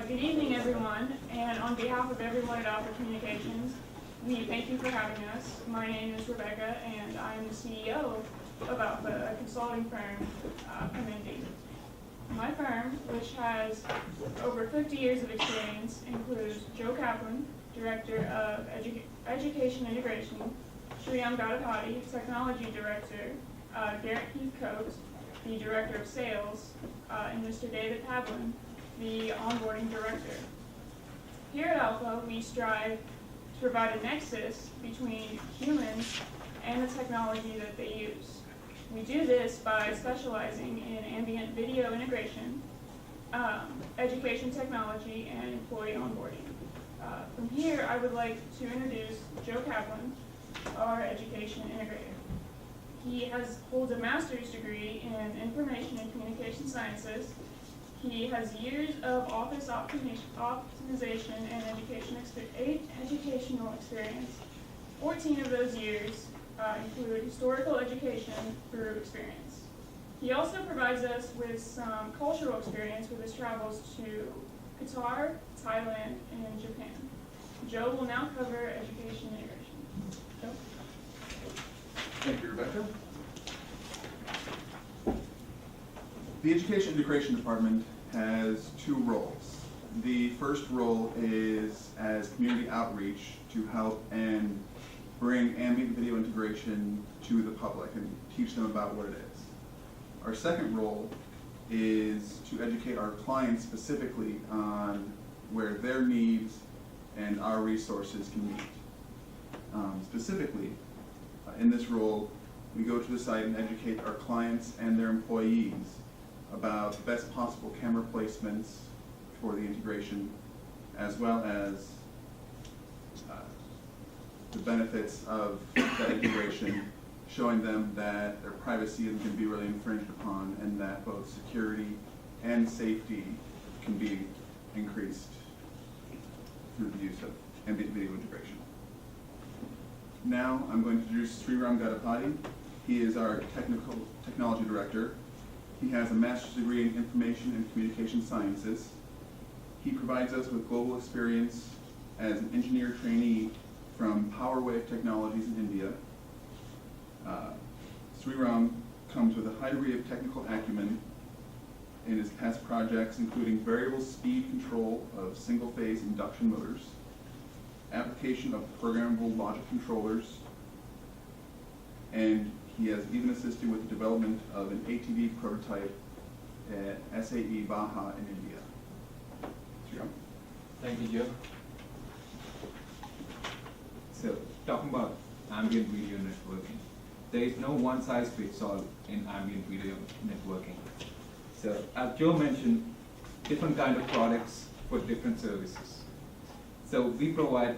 Good evening, everyone, and on behalf of everyone at Alpha Communications, we thank you for having us. My name is Rebecca, and I am the CEO of Alpha, a consulting firm from Indy. My firm, which has over 50 years of experience, includes Joe Kaplan, Director of Education Integration, Shriyam Gadapati, Technology Director, Garrett Heathcote, the Director of Sales, and Mr. David Pavlin, the Onboarding Director. Here at Alpha, we strive to provide a nexus between humans and the technology that they use. We do this by specializing in ambient video integration, education technology, and employee onboarding. From here, I would like to introduce Joe Kaplan, our education integrator. He holds a master's degree in information and communication sciences. He has years of office optimization and educational experience. 14 of those years include historical education through experience. He also provides us with some cultural experience with his travels to Qatar, Thailand, and Japan. Joe will now cover education integration. Joe? Thank you, Rebecca. The Education Integration Department has two roles. The first role is as community outreach to help and bring ambient video integration to the public and teach them about what it is. Our second role is to educate our clients specifically on where their needs and our resources can meet. Specifically, in this role, we go to the site and educate our clients and their employees about the best possible camera placements for the integration, as well as the benefits of that integration, showing them that their privacy isn't going to be really infringed upon, and that both security and safety can be increased through the use of ambient video integration. Now I'm going to introduce Sriram Gadapati. He is our technology director. He has a master's degree in information and communication sciences. He provides us with global experience as an engineer trainee from PowerWave Technologies in India. Sriram comes with a high degree of technical acumen in his past projects, including variable speed control of single-phase induction motors, application of programmable logic controllers, and he has even assisted with the development of an ATV prototype at SAE Baja in India. Sriram? Thank you, Joe. So, talking about ambient video networking, there is no one-size-fits-all in ambient video networking. So, as Joe mentioned, different kind of products for different services. So, we provide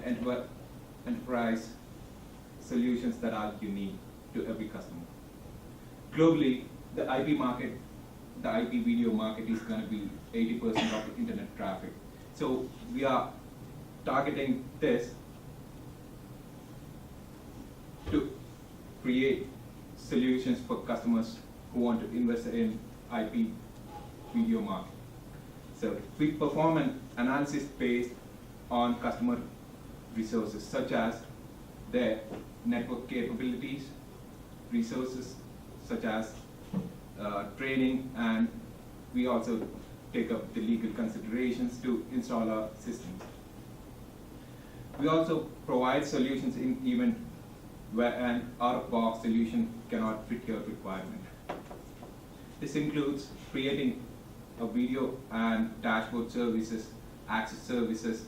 enterprise solutions that are unique to every customer. Globally, the IP video market is going to be 80% of the internet traffic. So we are targeting this to create solutions for customers who want to invest in IP video market. So we perform an analysis based on customer resources such as their network capabilities, resources such as training, and we also take up the legal considerations to install our systems. We also provide solutions in event where an out-of-box solution cannot fit your requirement. This includes creating a video and dashboard services, access services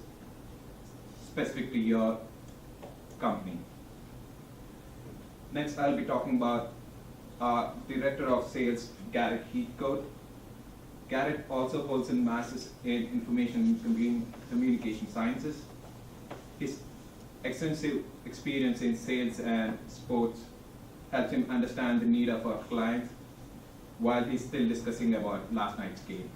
specific to your company. Next, I'll be talking about our Director of Sales, Garrett Heathcote. Garrett also holds a master's in information and communication sciences. His extensive experience in sales and sports helps him understand the need of our clients while he's still discussing about last night's game.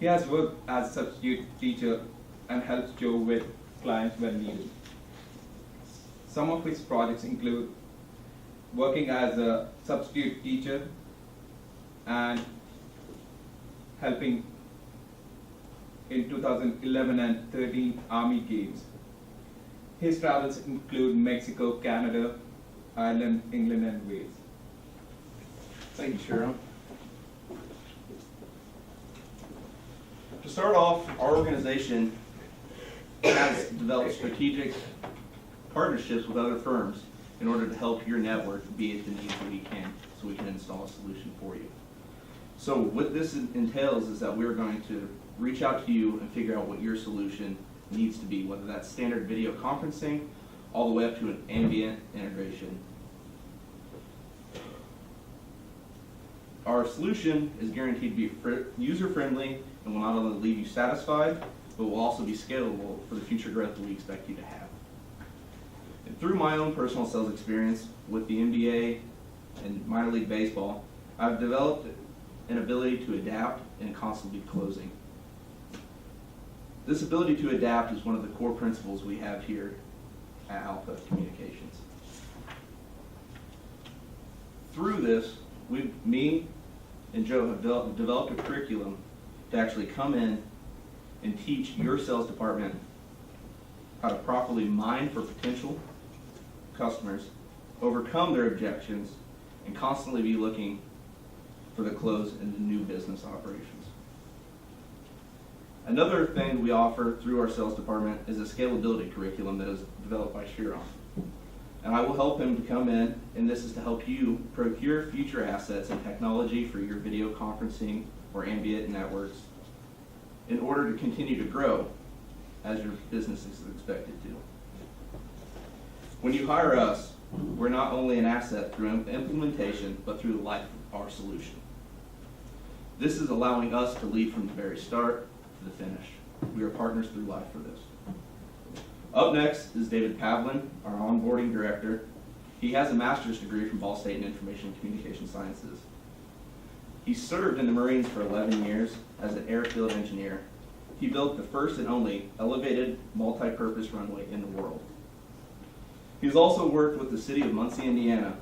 He has worked as a substitute teacher and helps Joe with clients when needed. Some of his projects include working as a substitute teacher and helping in 2011 and 13 Army Games. His travels include Mexico, Canada, Ireland, England, and Wales. Thank you, Shira. To start off, our organization has developed strategic partnerships with other firms in order to help your network be at the needs that we can, so we can install a solution for you. So what this entails is that we're going to reach out to you and figure out what your solution needs to be, whether that's standard video conferencing, all the way up to an ambient integration. Our solution is guaranteed to be user-friendly and will not only leave you satisfied, but will also be scalable for the future growth that we expect you to have. And through my own personal sales experience with the NBA and minor league baseball, I've developed an ability to adapt and constantly closing. This ability to adapt is one of the core principles we have here at Alpha Communications. Through this, me and Joe have developed a curriculum to actually come in and teach your sales department how to properly mine for potential customers, overcome their objections, and constantly be looking for the close in the new business operations. Another thing we offer through our sales department is a scalability curriculum that is developed by Shiron. And I will help him to come in, and this is to help you procure future assets and technology for your video conferencing or ambient networks in order to continue to grow as your business is expected to. When you hire us, we're not only an asset through implementation, but through the life of our solution. This is allowing us to lead from the very start to the finish. We are partners through life for this. Up next is David Pavlin, our onboarding director. He has a master's degree from Ball State in Information and Communication Sciences. He served in the Marines for 11 years as an airfield engineer. He built the first and only elevated multi-purpose runway in the world. He's also worked with the city of Muncie, Indiana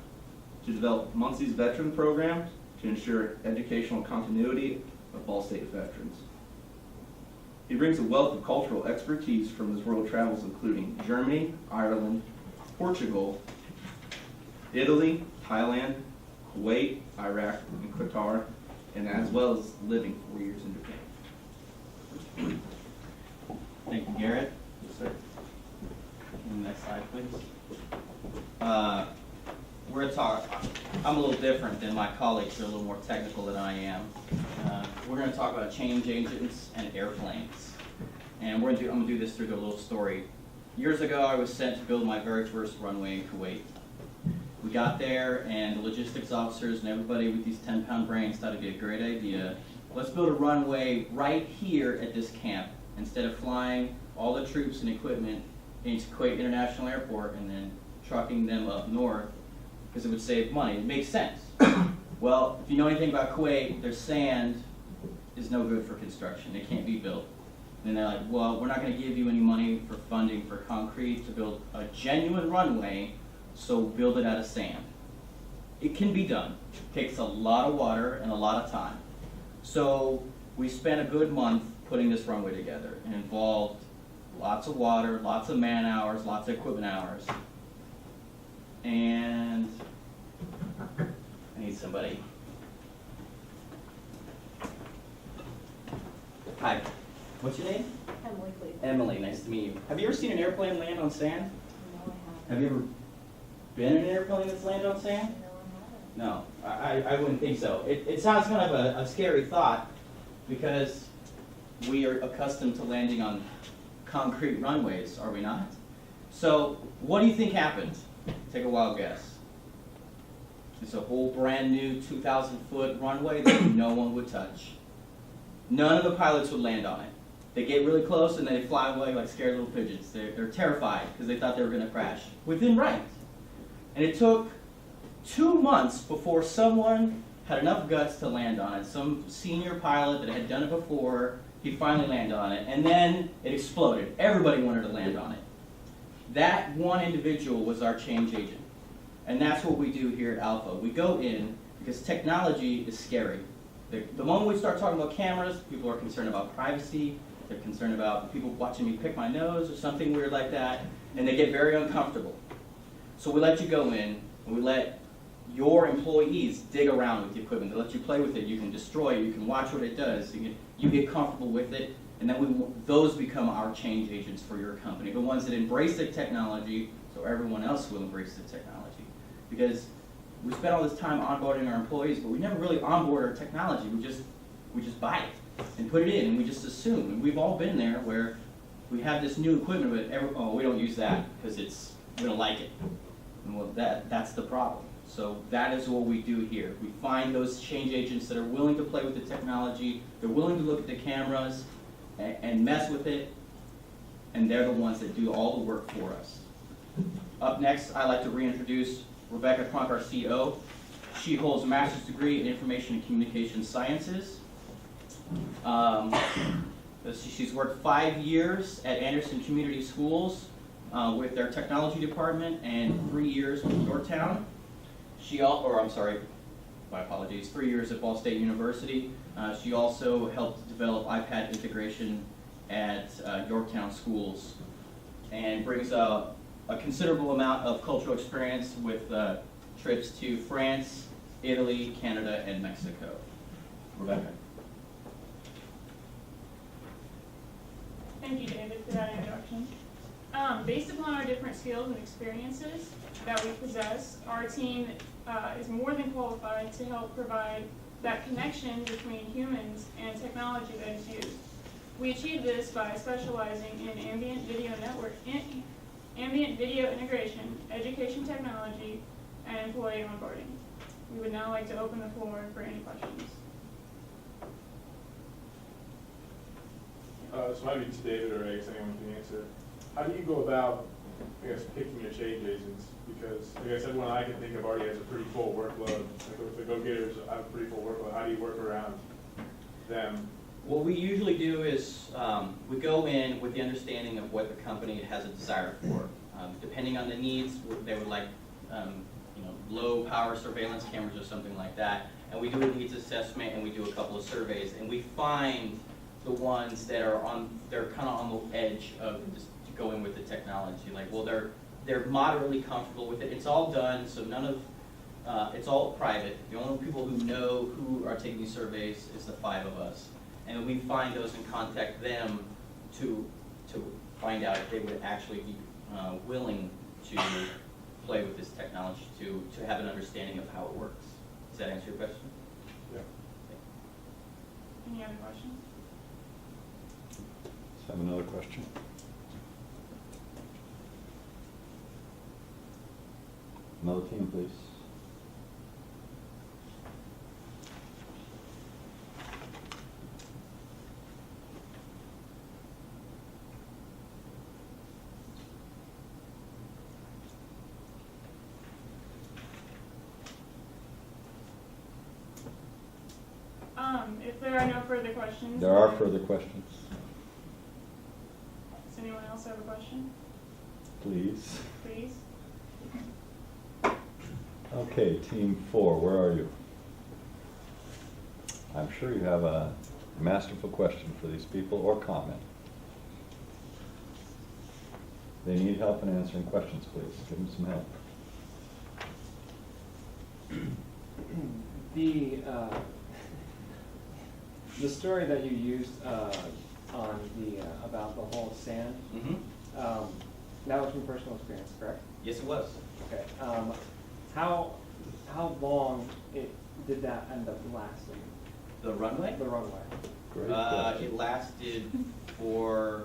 to develop Muncie's veteran program to ensure educational continuity of Ball State veterans. He brings a wealth of cultural expertise from his world travels, including Germany, Ireland, Portugal, Italy, Thailand, Kuwait, Iraq, and Qatar, and as well as living 4 years in Japan. Thank you, Garrett. Yes, sir. Next slide, please. We're gonna talk, I'm a little different than my colleagues, they're a little more technical than I am. We're gonna talk about change agents and airplanes. And I'm gonna do this through a little story. Years ago, I was sent to build my very first runway in Kuwait. We got there, and the logistics officers and everybody with these 10-pound brains thought it'd be a great idea. Let's build a runway right here at this camp, instead of flying all the troops and equipment into Kuwait International Airport and then trucking them up north, because it would save money. It makes sense. Well, if you know anything about Kuwait, their sand is no good for construction. It can't be built. And they're like, well, we're not going to give you any money for funding for concrete to build a genuine runway, so build it out of sand. It can be done. It takes a lot of water and a lot of time. So we spent a good month putting this runway together. It involved lots of water, lots of man hours, lots of equipment hours. And I need somebody. Hi, what's your name? Emily Cleveland. Emily, nice to meet you. Have you ever seen an airplane land on sand? No, I Have you ever been in an airplane that's landed on sand? haven't. No, I haven't. No, I wouldn't think so. It sounds kind of a scary thought because we are accustomed to landing on concrete runways, are we not? So what do you think happened? Take a wild guess. It's a whole brand new 2,000-foot runway that no one would touch. None of the pilots would land on it. They get really close and they fly away like scared little pigeons. They're terrified because they thought they were going to crash. Within right. And it took 2 months before someone had enough guts to land on it. Some senior pilot that had done it before, he finally landed on it. And then it exploded. Everybody wanted to land on it. That one individual was our change agent. And that's what we do here at Alpha. We go in because technology is scary. The moment we start talking about cameras, people are concerned about privacy. They're concerned about people watching me pick my nose or something weird like that, and they get very uncomfortable. So we let you go in, and we let your employees dig around with the equipment. They let you play with it. You can destroy it. You can watch what it does. You get comfortable with it, and then those become our change agents for your company, the ones that embrace the technology, so everyone else will embrace the technology. Because we spend all this time onboarding our employees, but we never really onboard our technology. We just buy it and put it in, and we just assume. And we've all been there where we have this new equipment, but we don't use that because we don't like it. And well, that's the problem. So that is what we do here. We find those change agents that are willing to play with the technology, they're willing to look at the cameras and mess with it, and they're the ones that do all the work for us. Up next, I'd like to reintroduce Rebecca Cronk, our CEO. She holds a master's degree in Information and Communication Sciences. She's worked 5 years at Anderson Community Schools with their technology department and 3 years with Yorktown. My apologies, 3 years at Ball State University. She also helped develop iPad integration at Yorktown schools and brings a considerable amount of cultural experience with trips to France, Italy, Canada, and Mexico. Rebecca. Thank you, David, for that introduction. Based upon our different skills and experiences that we possess, our team is more than qualified to help provide that connection between humans and technology that is used. We achieve this by specializing in ambient video integration, education technology, and employee onboarding. We would now like to open the floor for any questions. So maybe it's David or Ace, anyone can answer. How do you go about, I guess, picking your change agents? Because, like I said, one I can think of already has a pretty full workload. Like if the go-getters have a pretty full workload, how do you work around them? What we usually do is we go in with the understanding of what the company has a desire for. Depending on the needs, they would like low power surveillance cameras or something like that. And we do a needs assessment and we do a couple of surveys and we find the ones that are they're kind of on the edge of just going with the technology. Like, well, they're moderately comfortable with it. It's all done, so it's all private. The only people who know who are taking these surveys is the 5 of us. And we find those and contact them to find out if they would actually be willing to play with this technology, to have an understanding of how it works. Does that answer your question? Yeah. Any other questions? Let's have another question. Another team, please. If there are no further questions. There are then- further questions, Does anyone else have a question? please. Please. Okay, team 4, where are you? I'm sure you have a masterful question for these people or comment. They need help in answering questions, please. Give them some help. The story that you used on the about the whole sand, Mm-hmm. that was from personal experience, correct? Yes, it was. Okay. How long did that end up lasting? The runway? The runway. Great It question. lasted for,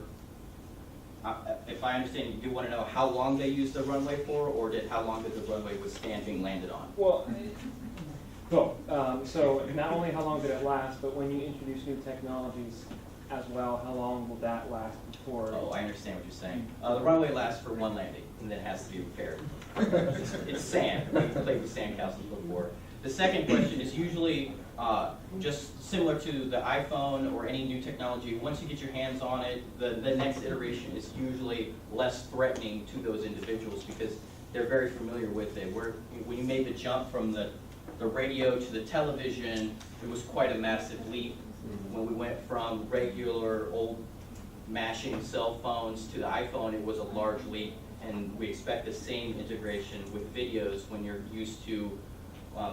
if I understand, you want to know how long they used the runway for, or how long did the runway withstand being landed on? Well, both. So not only how long did it last, but when you introduce new technologies as well, how long will that last before? Oh, I understand what you're saying. The runway lasts for one landing, and then it has to be repaired. It's sand. We've played with sand castles before. The second question is usually just similar to the iPhone or any new technology. Once you get your hands on it, the next iteration is usually less threatening to those individuals because they're very familiar with it. When you made the jump from the radio to the television, it was quite a massive leap. When we went from regular old mashing cell phones to the iPhone, it was a large leap. And we expect the same integration with videos when you're used to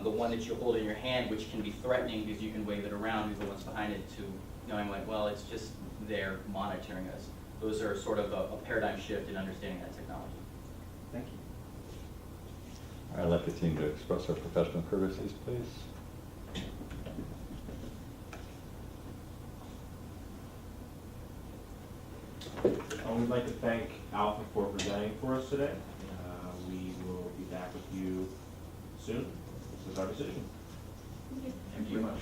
the one that you hold in your hand, which can be threatening because you can wave it around, even what's behind it, to knowing like, well, it's just there monitoring us. Those are sort of a paradigm shift in understanding that technology. Thank you. I'd like the team to express our professional courtesies, please. We'd like to thank Alpha for presenting for us today. We will be back with you soon. This is our decision. Thank you very much.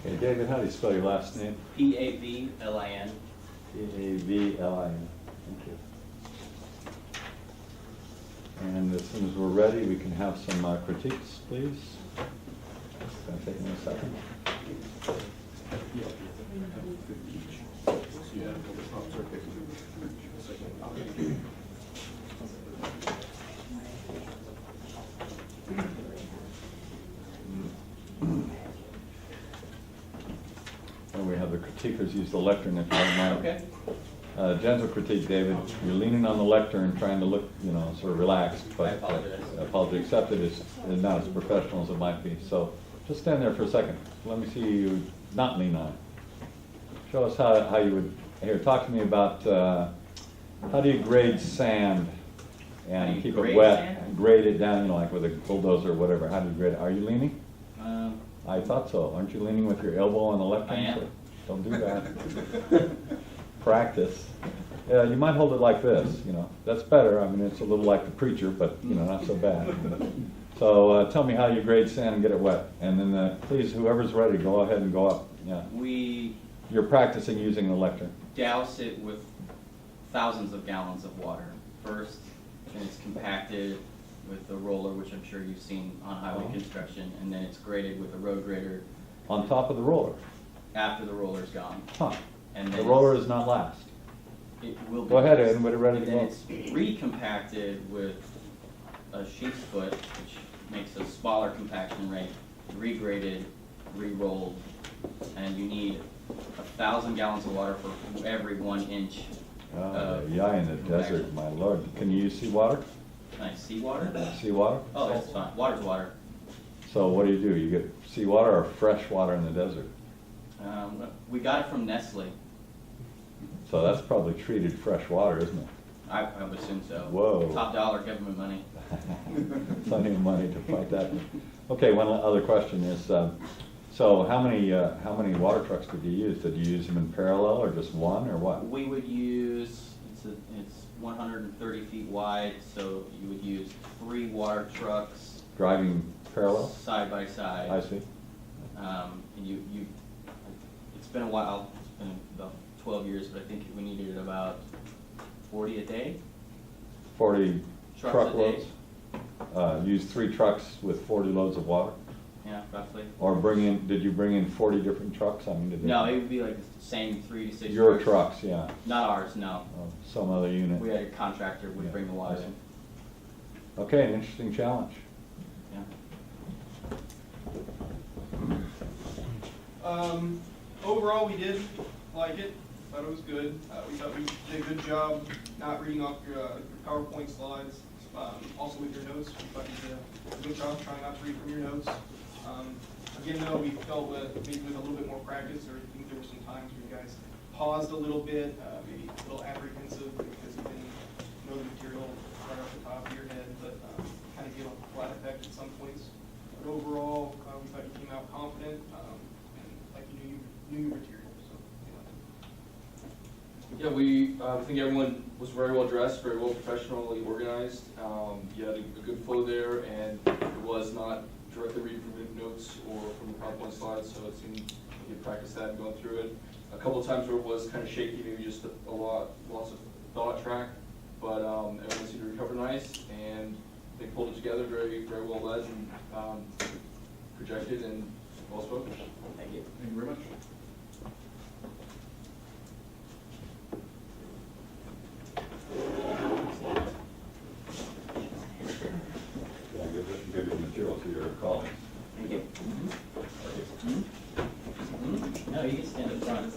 Okay, David, how do you spell your last name? Pavlin. Pavlin. Thank you. And as soon as we're ready, we can have some critiques, please. It's going to take me a second. And we have the critiquers use the lectern if you don't mind. Okay. Gentle critique, David. You're leaning on the lectern, trying to look, you know, sort of relaxed, but I apologize. apology accepted is not as professional as it might be. So just stand there for a second. Let me see you not lean on it. Show us how you would, here, talk to me about how do you grade sand How do and you keep it grade wet, sand? and grade it down, you know, like with a bulldozer or whatever. How do you grade it? Are you leaning? Um, I thought so. Aren't you leaning with your elbow on the left I hand? am. Don't do that. Practice. Yeah, you might hold it like this, you know. That's better. I mean, it's a little like the preacher, but, you know, not so bad. So tell me how you grade sand and get it wet. And then please, whoever's ready, go ahead and go up. Yeah. we You're practicing using the lectern. douse it with thousands of gallons of water first, and it's compacted with the roller, which I'm sure you've seen on highway Oh. construction, and then it's graded with a road grader On top of the roller. after the roller's gone. Huh. And The then roller is not last. it will be. Go ahead, Ed, we're ready to And then go. it's recompacted with a sheep's foot, which makes a smaller compaction rate, regraded, re-rolled, and you need 1,000 gallons of water for every 1 inch. Yeah, in the desert, my lord. Can you use seawater? Nice, seawater? Seawater? Oh, that's fine, water's water. So what do? You get seawater or fresh water in the desert? We got it from Nestle. So that's probably treated fresh water, isn't it? I would assume so. Whoa. Top dollar government money. Plenty of money to fight that. Okay, one other question is, so how many water trucks did you use? Did you use them in parallel or just one or what? We would use, it's 130 feet wide, so you would use 3 water trucks Driving parallel? side by side. I see. And it's been a while, it's been about 12 years, but I think we needed about 40 a day. 40 Trucks a truckloads? day. Use 3 trucks with 40 loads of water? Yeah, roughly. Or did you bring in 40 different trucks? I mean, did they? No, it would be like the same 3 to 6 Your trucks, yeah. Not ours, no. Some other unit. We had a contractor would Yeah, bring the I water see. in. Okay, an interesting challenge. Yeah. Overall, we did like it. Thought it was good. We thought we did a good job not reading off your PowerPoint slides. Also with your notes, we thought you did a good job trying not to read from your notes. Again, though, we felt maybe with a little bit more practice, or I think there were some times where you guys paused a little bit, maybe a little apprehensive because you didn't know the material right off the top of your head, but kind of get a flat effect at some points. But overall, we thought you came out confident and like you knew your material. So, yeah, we think everyone was very well dressed, very well professionally organized. You had a good flow there, and it was not directly reading from the notes or from the PowerPoint slides, so it seemed like you practiced that and going through it. A couple of times where it was kind of shaky, maybe just lots of thought track, but everyone seemed to recover nice, and they pulled it together very, very well led and projected and well spoken. Thank you. Thank you very much. Give the material to your colleagues. Thank you. No, you can stand up front.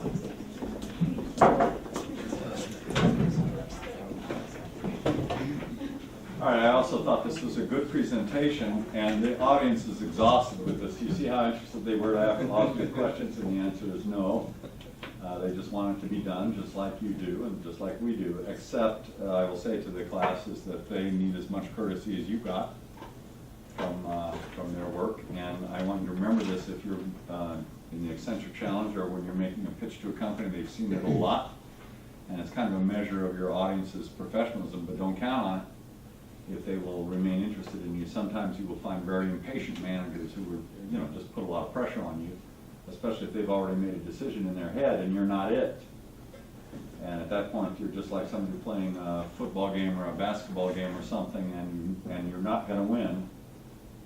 right, I also thought this was a good presentation, and the audience is exhausted with this. You see how interested they were to ask me questions, and the answer is no. They just want it to be done, just like you do, and just like we do, except I will say to the classes that they need as much courtesy as you got from their work. And I want you to remember this if you're in the Accenture Challenge or when you're making a pitch to a company. They've seen it a lot, and it's kind of a measure of your audience's professionalism, but don't count on it if they will remain interested in you. Sometimes you will find very impatient managers who will, just put a lot of pressure on you, especially if they've already made a decision in their head and you're not it. And at that point, you're just like somebody playing a football game or a basketball game or something, and you're not going to win.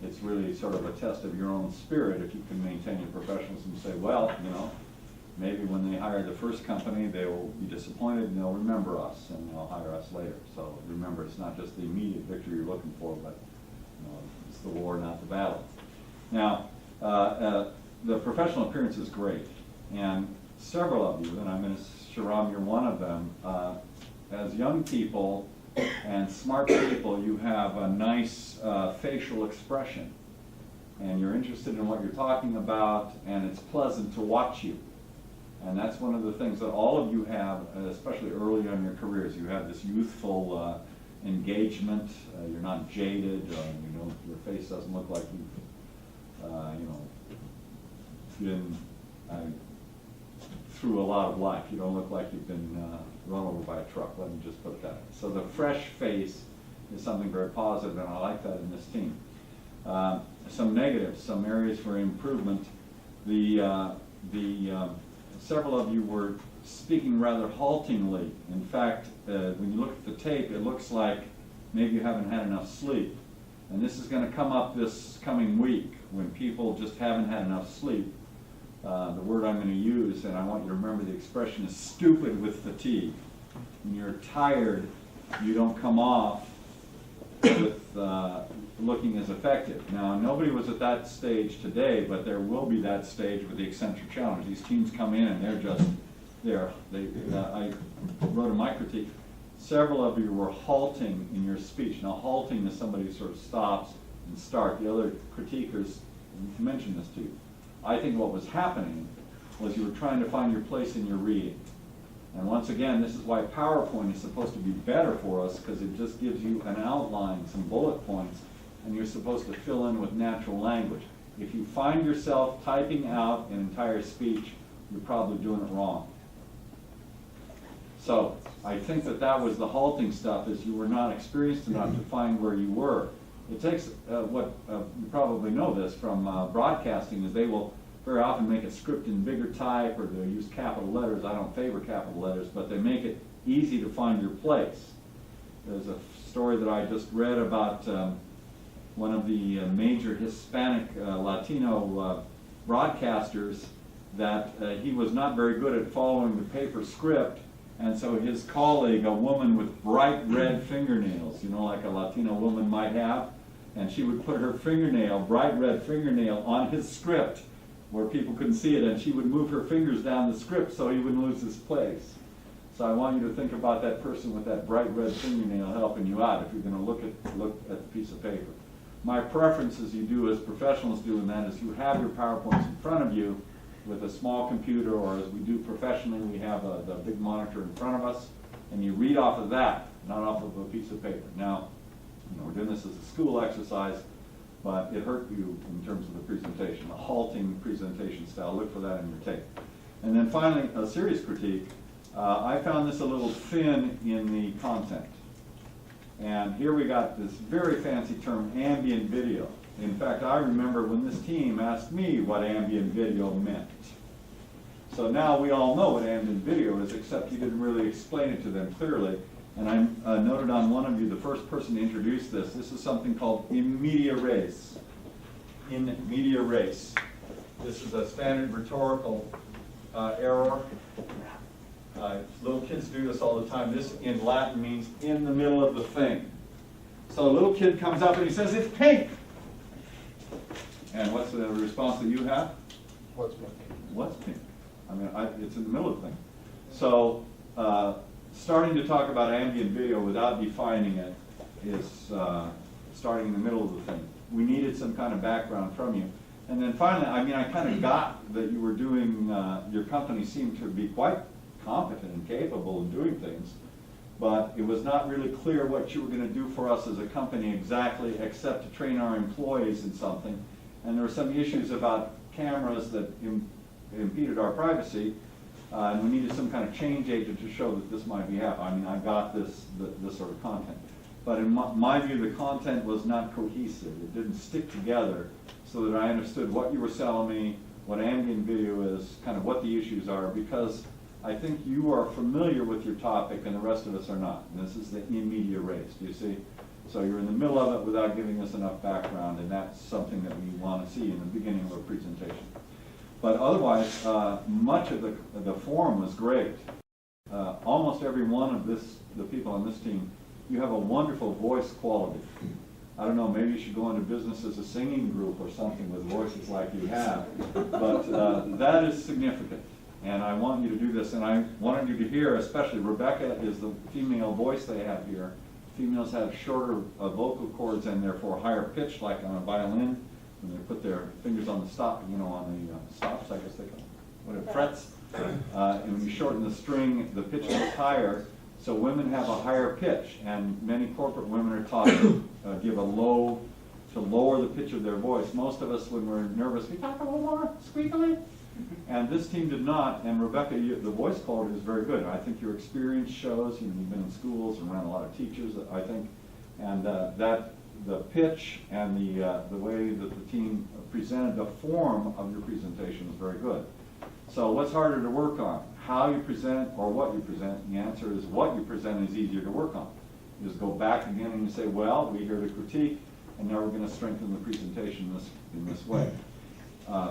It's really sort of a test of your own spirit if you can maintain your professionalism and say, well, maybe when they hire the first company, they will be disappointed and they'll remember us and they'll hire us later. So remember, it's not just the immediate victory you're looking for, but it's the war, not the battle. Now, the professional appearance is great, and several of you, and I'm going to, Sharam, you're one of them, as young people and smart people, you have a nice facial expression, and you're interested in what you're talking about, and it's pleasant to watch you. And that's one of the things that all of you have, especially early on in your careers. You have this youthful engagement. You're not jaded. Your face doesn't look like you've, been through a lot of life. You don't look like you've been run over by a truck. Let me just put it that way. So the fresh face is something very positive, and I like that in this team. Some negatives, some areas for improvement. Several of you were speaking rather haltingly. In fact, when you look at the tape, it looks like maybe you haven't had enough sleep. And this is going to come up this coming week when people just haven't had enough sleep. The word I'm going to use, and I want you to remember the expression, is stupid with fatigue. When you're tired, you don't come off with looking as effective. Now, nobody was at that stage today, but there will be that stage with the Accenture Challenge. These teams come in and they're just there. I wrote in my critique, several of you were halting in your speech. Now, halting is somebody who sort of stops and starts. The other critiquers mentioned this to you. I think what was happening was you were trying to find your place in your reading. And once again, this is why PowerPoint is supposed to be better for us, because it just gives you an outline, some bullet points, and you're supposed to fill in with natural language. If you find yourself typing out an entire speech, you're probably doing it wrong. So I think that was the halting stuff, is you were not experienced enough to find where you were. It takes you probably know this from broadcasting, is they will very often make a script in bigger type, or they'll use capital letters. I don't favor capital letters, but they make it easy to find your place. There's a story that I just read about one of the major Hispanic Latino broadcasters, that he was not very good at following the paper script, and so his colleague, a woman with bright red fingernails, like a Latino woman might have, and she would put her bright red fingernail on his script where people couldn't see it, and she would move her fingers down the script so he wouldn't lose his place. So I want you to think about that person with that bright red fingernail helping you out if you're going to look at the piece of paper. My preference, as you do, as professionals do in that, is you have your PowerPoints in front of you with a small computer, or as we do professionally, we have the big monitor in front of us, and you read off of that, not off of a piece of paper. Now, we're doing this as a school exercise, but it hurt you in terms of the presentation, a halting presentation style. Look for that in your tape. And then finally, a serious critique. I found this a little thin in the content. And here we got this very fancy term, ambient video. In fact, I remember when this team asked me what ambient video meant. So now we all know what ambient video is, except you didn't really explain it to them clearly. And I noted on one of you, the first person to introduce this. This is something called in media res. In media res. This is a standard rhetorical error. Little kids do this all the time. This in Latin means in the middle of the thing. So a little kid comes up and he says, "It's pink." And what's the response that you have? What's pink? What's pink? I mean, it's in the middle of the thing. So starting to talk about ambient video without defining it is starting in the middle of the thing. We needed some kind of background from you. And then finally, I mean, I kind of got that you were doing, your company seemed to be quite competent and capable of doing things, but it was not really clear what you were going to do for us as a company exactly, except to train our employees in something. And there were some issues about cameras that impeded our privacy, and we needed some kind of change agent to show that this might be happening. I mean, I got this sort of content. But in my view, the content was not cohesive. It didn't stick together so that I understood what you were selling me, what ambient video is, kind of what the issues are, because I think you are familiar with your topic and the rest of us are not. And this is the in-media race, do you see? So you're in the middle of it without giving us enough background, and that's something that we want to see in the beginning of a presentation. But otherwise, much of the forum was great. Almost every one of the people on this team, you have a wonderful voice quality. I don't know, maybe you should go into business as a singing group or something with voices like you have. But that is significant. And I want you to do this, and I wanted you to hear, especially Rebecca is the female voice they have here. Females have shorter vocal cords and therefore higher pitch, like on a violin, when they put their fingers on the stop, you know, on the stops, I guess they call it, what it frets. And when you shorten the string, the pitch is higher. So women have a higher pitch, and many corporate women are taught to give a low, to lower the pitch of their voice. Most of us, when we're nervous, we talk a little more squeakily. And this team did not, and Rebecca, the voice quality is very good. I think your experience shows, you know, you've been in schools and around a lot of teachers, I think, and the pitch and the way that the team presented the form of your presentation was very good. So what's harder to work on? How you present or what you present? The answer is what you present is easier to work on. You just go back again and you say, well, we hear the critique, and now we're going to strengthen the presentation in this way.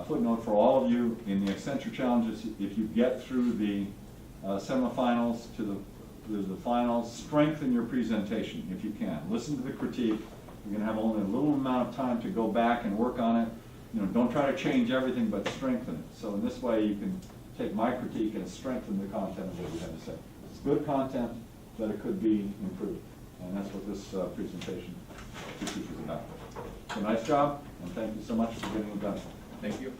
Footnote for all of you, in the Accenture challenges, if you get through the semifinals to the finals, strengthen your presentation if you can. Listen to the critique. You're going to have only a little amount of time to go back and work on it. You know, don't try to change everything, but strengthen it. So in this way, you can take my critique and strengthen the content of what you have to say. It's good content, but it could be improved. And that's what this presentation is about. So nice job, and thank you so much for getting it done. Thank you.